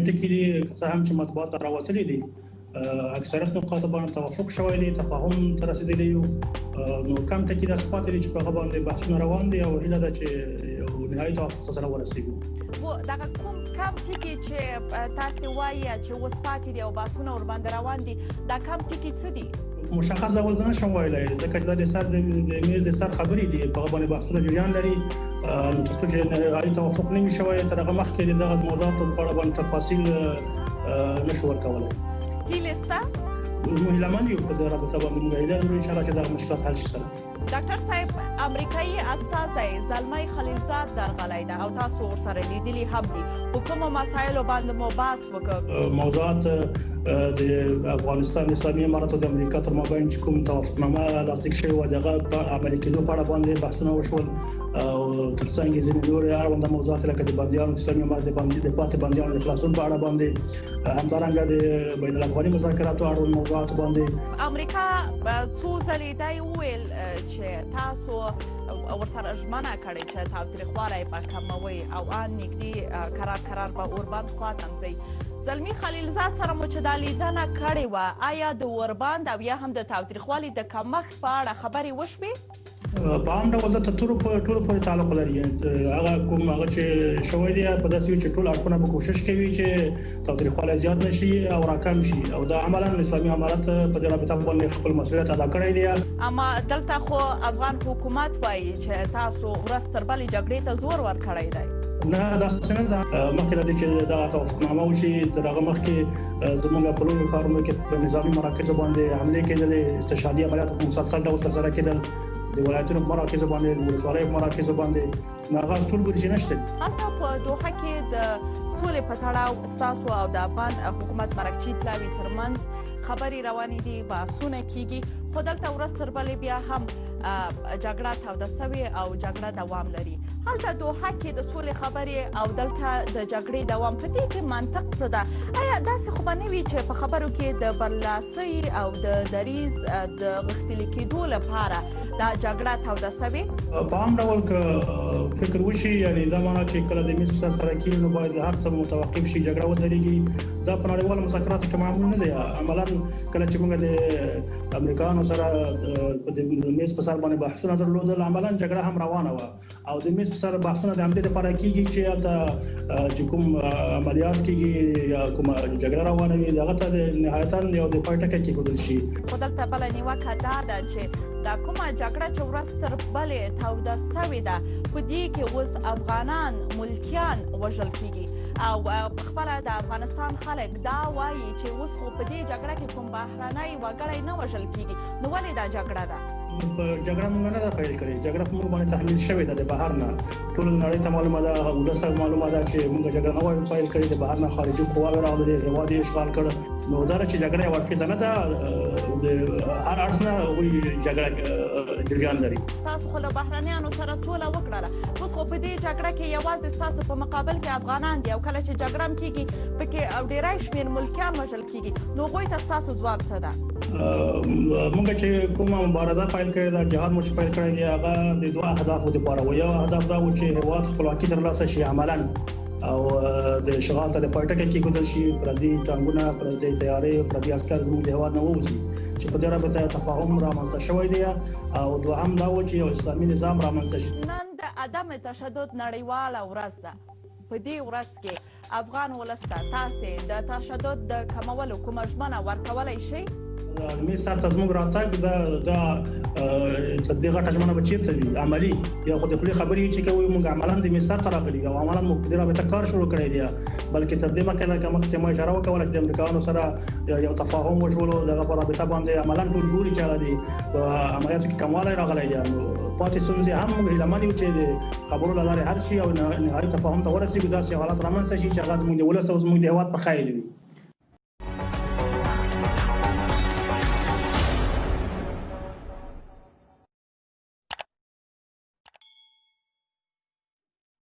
ټکی دي څه هم چې مطبوعات راوتلي دي اکثریت نقاط باندې توافق شوی دی تفاهم تر رسیدلی یو نو کم ټکی د سپات دي چې په هغه باندې بحثونه روان دي او هیله ده چې یو نهایي توافق سره ورسیږو و دا کوم کم ټکی چې تاسو وایي چې اوس پاتې دي او بحثونه ور باندې روان دي دا کم ټکی څه دي مشخص ډول نه شم ویلای ځکه چې د سر د میز د سر خبرې دي په باندې بحثونه جریان لري نو تاسو چې نهایي توافق نه شوی تر هغه مخکې دغه موضوعات په اړه باندې تفاصیل نشو ورکولای هیلستا مهلمان یو په رابطه باندې موږ هیله لرو ان شاء الله چې دا مشکلات حل شي سره ډاکټر صاحب امریکایي استاذي زلمي خلیلزاد درغلی ده او تاسو ورسره لیدلی هم دي حکومت مسایل باندې مو بحث وکړ موضوعات د افغانستان اسلامي امارات او د امریکا تر مابین کوم توافقنامه لاسلیک شوی و دغه په عملي کېدو په اړه باندې بحثونه وشول او ترڅنګ ځینې نور اړوند موضوعات لکه د بنديانو اسلامي امارات د باندې د پاتې بنديانو د خلاصون په اړه باندې همدارنګه د بین الافغاني مذاکراتو اړوند موضوعات باندې امریکا څو ځلې دا ویل چې تاسو ورسره ژمنه کړې چې تاوتریخوالی به کموي او ان نږدې قرار به اوربند خواته ځئ زلمي خلیلزاد سره مو چې دا لیدنه کړې وه آیا د اوربند او یا هم د تاوتریخوالي د کمښت په اړه خبرې وشوې په عام ډول د ټولو پورې تعلق لري هغه کوم هغه چې شوی دی په داسې چې ټول اړخونه به کوشش کوي چې تاوتریخوالی زیات نشي او راکم شي او دا عملاً اسلامي امارات په دې رابطه باندې خپل مسؤلیت ادا کړی دی اما دلته خو افغان حکومت وایي چې تاسو ورځ تر بلې جګړې ته زور ورکړی دی نه دا څنګه دا مخکې لري چې دا توافقنامه وشي تر هغه مخکې زموږ په لویو کارونو کې په نظامي مراکزو باندې حمله کېدلې استشهادي عملیات په مسلسل ډول ترسره کېدل د ولایتونو په مراکزو باندې د ولسوالیو په مراکزو باندې هغه ټول ګرځي نشته هلته په دوحه کې د سولې په تړاو ستاسو او د افغان حکومت مرکچي پلاوي ترمنځ خبرې روانې دي بحثونه کیږي خو دلته ورځ تر بلې بیا هم جګړه توده سوې او جګړه دوام لري هلته دوحه کې د سولې خبرې او دلته د جګړې دوام په دې کې منطق څه ده آیا داسې خو به نه وي چې په خبرو کې د برلاسۍ او د دریځ د غښتلي کېدو لپاره دا جګړه توده سوې په عام ډول که فکر وشي یعنې دا معنا چې کله د میز په سر سره کېږي نو باید هر څه متوقف شي جګړه ودرېږي دا په نړیوالو مذاکراتو کې معمول نه دی عملاً کله چې موږ د امریکایانو سره په میز په سر باندې بحثونه درلودل عملاً جګړه هم روانه وه او د میز په سر بحثونه د همدې لپاره کېږي چې هلته چې کوم عملیات کېږي یا کومه جګړه روانه وي دغه ته نهایتاً یو د پای ټکی کېښودل شي خو دلته بله نیوکه دا ده چې دا کومه جګړه چې ورځ تر بلې توده سوې ده په دې کې اوس افغانان ملکیان وژل کېږي او خپله د افغانستان خلک دا وایي چې اوس خو په دې جګړه کې کوم بهرنی وګړی نه وژل کېږي نو ولې دا جګړه ده جګړه موږ نه ده پیل کړې جګړه په موږ باندې تحمیل شوې ده د بهر نه ټول نړۍ ته معلومه ده ولس ته معلومه ده چې موږ جګړه نه وایو پیل کړې د بهر نه خارجي قواوې راغلې هېواد یې اشغال کړ نو دا چې جګړه یوه اړخیزه نه ده د هر اړخ نه هغوی جګړه جریان لري تاسو خو له بهرنیانو سره سوله وکړله اوس خو په دې جګړه کې یوازې ستاسو په مقابل کې افغانان دي او کله چې جګړه هم کېږي پکې ډېری شمېر ملکیان وژل کېږي نو هغوی ته ستاسو ځواب څه ده موږ چې کومه مبارزه پیل کړې ده جهاد مو چې پیل کړی دی هغه د دوه اهدافو دپاره و یو هدف دا و چې هېواد خپلواکي ترلاسه شي عملاً او د اشغال ته د پای ټکی کېښودل شي پردي ټانګونه پردي تیارې پردي عسکر زموږ د هېواد نه ووځي چې په دې رابطه تفاهم رامنځته شوی دی او دوهم دا و چې یو اسلامي نظام رامنځته شي نن د عدم تشدد نړیواله ورځ ده په دې ورځ کې افغان ولس ته تاسې د تشدد د کمولو کومه ژمنه ورکولی شئ د میز سر ته زموږ راتګ دا تر دې غټه ژمنه به چېرته وي عملي یا خو د خولې خبرې چې کوي موږ عملاً د میز سر ته راغلي او عملاً موږ په دې رابطه کار شروع کړی دی بلکې تر دې مخکې لکه مخکې ما اشاره وکوله چې د امریکایانو سره یو تفاهم وشولو دغه په رابطه باندې عملاً ټول ګوري چې هغه د عملیاتو کې کموالی راغلی دی پاتې ستونزې هم موږ هیله من یو چې د خبرو له لارې حل شي او نهایي تفاهم ته ورسېږو داسې حالات رامنځته شي چې هغه زموږ د ولس او زموږ د هېواد په خیر وي